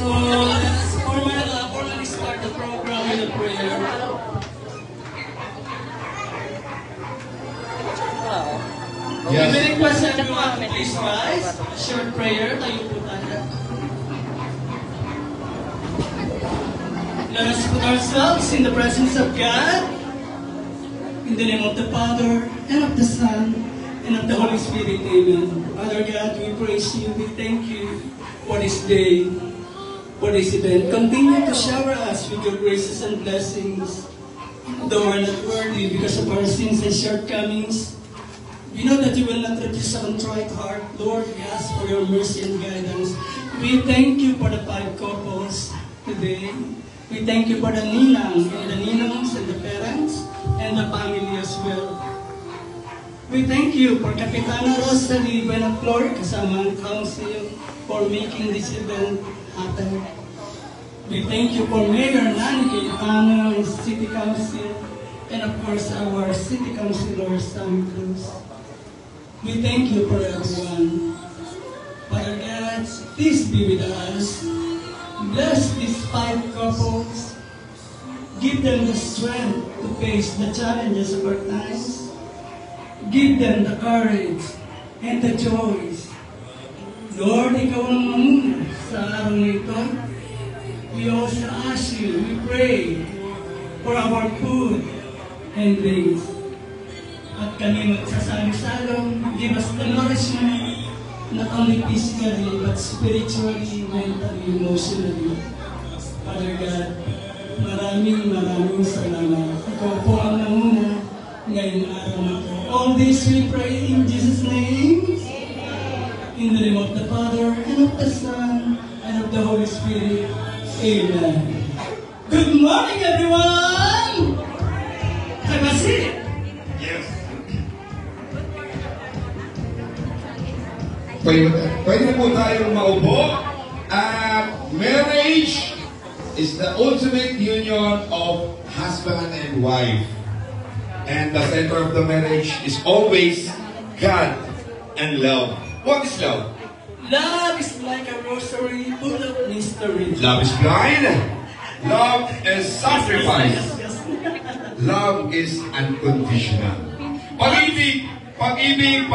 So let's formally start the program with a prayer. Yes. We request everyone to please rise. Short prayer. Tayo po tayo. Let us put ourselves in the presence of God. In the name of the Father, and of the Son, and of the Holy Spirit. Amen. Father God, we praise you. We thank you for this day, for this event. Continue to shower us with your graces and blessings. Though we're not worthy because of our sins and shortcomings, we know that you will not refuse a contrite heart. Lord, we ask for your mercy and guidance. We thank you for the 5 couples today. We thank you for the ninang and the ninongs and the parents and the family as well. We thank you for Kapitana Rosalie Buenaflor, kasama ang council, for making this event happen. We thank you for Mayor Nani Cayetano and City Council, and of course our City Councilor, Sam Cruz. We thank you for everyone. Father God, please be with us. Bless these 5 couples. Give them the strength to face the challenges of our times. Give them the courage and the joys. Lord, ikaw ang mamuna sa araw nito. We also ask you, we pray for our food and drinks. At kami magsasalo-salo, give us the nourishment, not only physically, but spiritually, mentally, emotionally. Father God, maraming salamat. Ikaw po ang namuna ngayong araw na ito. All this we pray in Jesus' name. In the name of the Father, and of the Son, and of the Holy Spirit. Amen. Good morning, everyone! Have a seat. Yes. Pwede na po tayong maupo. Marriage is the ultimate union of husband and wife. And the center of the marriage is always God and love. What is love? Love is like a rosary full of mystery. Love is blind. Love is sacrifice. Love is unconditional. Pag-ibig